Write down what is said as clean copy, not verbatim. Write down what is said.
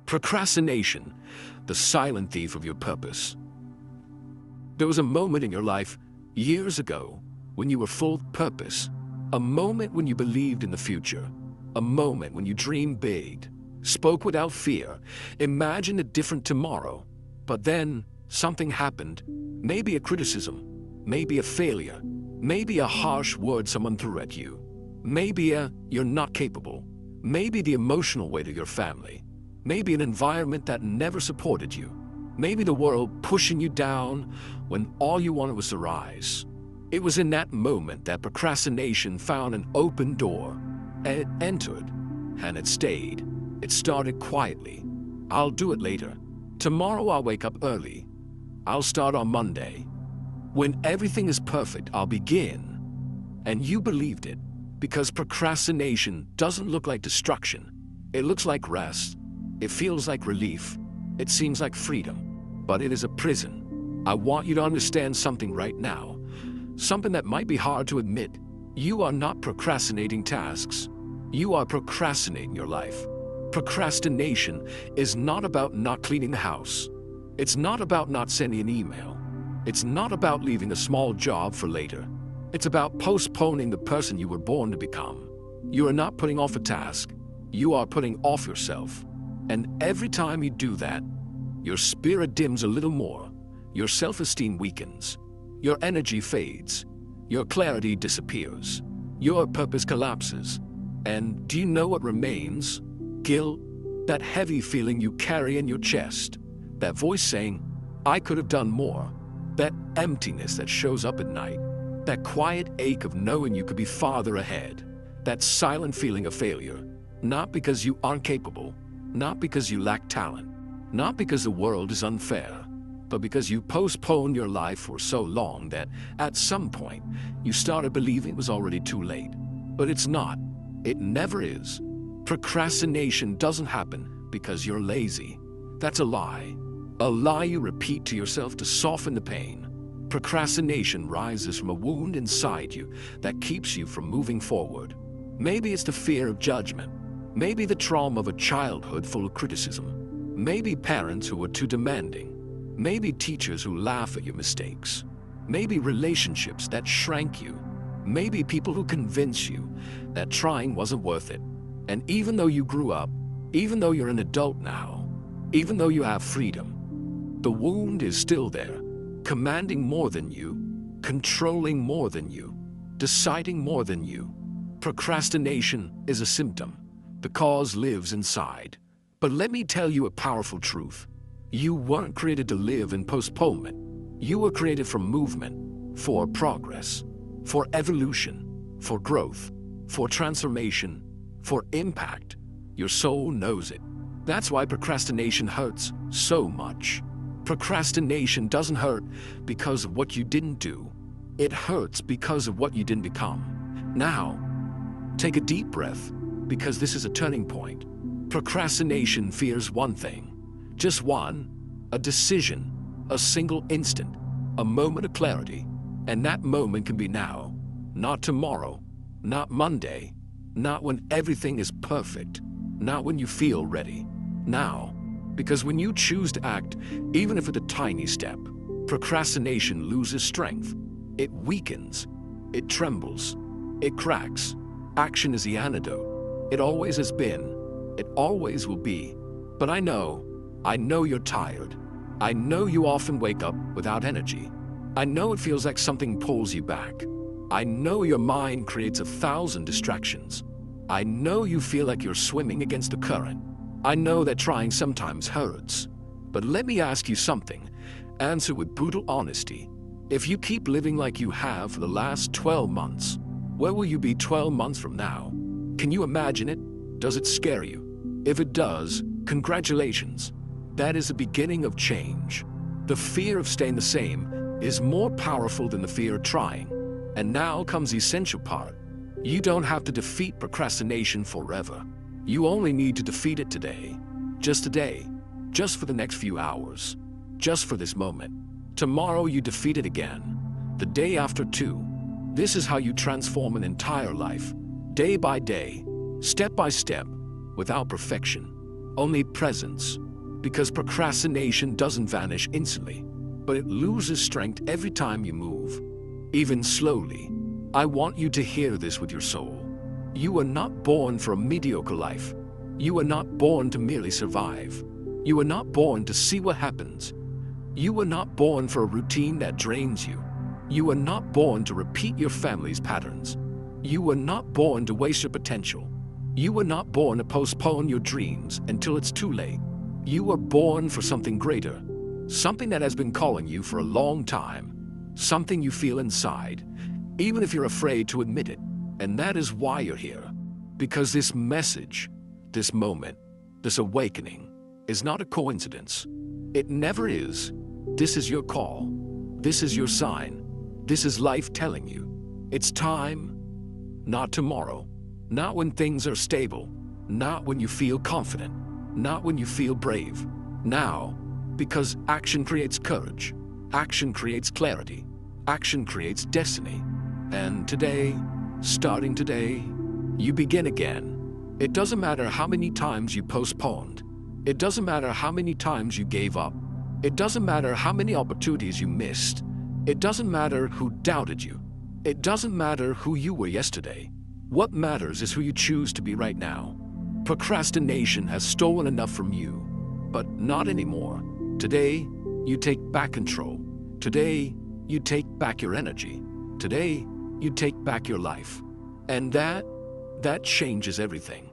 Procrastination, the silent thief of your purpose. There was a moment in your life, years ago, when you were full of purpose. A moment when you believed in the future. A moment when you dreamed big, spoke without fear, imagined a different tomorrow. But then, something happened. Maybe a criticism, maybe a failure, maybe a harsh word someone threw at you. Maybe you're not capable. Maybe the emotional weight of your family. Maybe an environment that never supported you. Maybe the world pushing you down when all you wanted was to rise. It was in that moment that procrastination found an open door. It entered, and it stayed. It started quietly. I'll do it later. Tomorrow I'll wake up early. I'll start on Monday. When everything is perfect, I'll begin. And you believed it, because procrastination doesn't look like destruction. It looks like rest. It feels like relief. It seems like freedom. But it is a prison. I want you to understand something right now. Something that might be hard to admit. You are not procrastinating tasks. You are procrastinating your life. Procrastination is not about not cleaning the house. It's not about not sending an email. It's not about leaving a small job for later. It's about postponing the person you were born to become. You are not putting off a task. You are putting off yourself. And every time you do that, your spirit dims a little more. Your self-esteem weakens. Your energy fades. Your clarity disappears. Your purpose collapses. And do you know what remains? Guilt, that heavy feeling you carry in your chest. That voice saying, I could have done more. That emptiness that shows up at night. That quiet ache of knowing you could be farther ahead. That silent feeling of failure. Not because you aren't capable. Not because you lack talent. Not because the world is unfair. But because you postponed your life for so long that at some point you started believing it was already too late. But it's not. It never is. Procrastination doesn't happen because you're lazy. That's a lie. A lie you repeat to yourself to soften the pain. Procrastination rises from a wound inside you that keeps you from moving forward. Maybe it's the fear of judgment. Maybe the trauma of a childhood full of criticism. Maybe parents who were too demanding. Maybe teachers who laugh at your mistakes. Maybe relationships that shrank you. Maybe people who convince you that trying wasn't worth it. And even though you grew up, even though you're an adult now, even though you have freedom, the wound is still there, commanding more than you, controlling more than you, deciding more than you. Procrastination is a symptom. The cause lives inside. But let me tell you a powerful truth. You weren't created to live in postponement. You were created for movement, for progress, for evolution, for growth, for transformation, for impact. Your soul knows it. That's why procrastination hurts so much. Procrastination doesn't hurt because of what you didn't do. It hurts because of what you didn't become. Now, take a deep breath, because this is a turning point. Procrastination fears one thing. Just one, a decision, a single instant, a moment of clarity. And that moment can be now, not tomorrow, not Monday, not when everything is perfect, not when you feel ready. Now, because when you choose to act, even if it's a tiny step, procrastination loses strength. It weakens, it trembles, it cracks. Action is the antidote. It always has been, it always will be. But I know you're tired. I know you often wake up without energy. I know it feels like something pulls you back. I know your mind creates 1,000 distractions. I know you feel like you're swimming against the current. I know that trying sometimes hurts. But let me ask you something. Answer with brutal honesty. If you keep living like you have for the last 12 months, where will you be 12 months from now? Can you imagine it? Does it scare you? If it does, congratulations. That is the beginning of change. The fear of staying the same is more powerful than the fear of trying. And now comes the essential part. You don't have to defeat procrastination forever. You only need to defeat it today. Just today. Just for the next few hours. Just for this moment. Tomorrow you defeat it again. The day after too. This is how you transform an entire life. Day by day. Step by step. Without perfection. only presence. Because procrastination doesn't vanish instantly, but it loses strength every time you move, even slowly. I want you to hear this with your soul. You are not born for a mediocre life. You are not born to merely survive. You are not born to see what happens. You are not born for a routine that drains you. You are not born to repeat your family's patterns. You were not born to waste your potential. You were not born to postpone your dreams until it's too late. You were born for something greater, something that has been calling you for a long time, something you feel inside, even if you're afraid to admit it. And that is why you're here. Because this message, this moment, this awakening is not a coincidence. It never is. This is your call. This is your sign. This is life telling you. It's time. Not tomorrow, not when things are stable, not when you feel confident, not when you feel brave. Now, because action creates courage, action creates clarity, action creates destiny. And today, starting today, you begin again. It doesn't matter how many times you postponed. It doesn't matter how many times you gave up. It doesn't matter how many opportunities you missed. It doesn't matter who doubted you. It doesn't matter who you were yesterday. What matters is who you choose to be right now. Procrastination has stolen enough from you, but not anymore. Today, you take back control. Today, you take back your energy. Today, you take back your life. And that changes everything.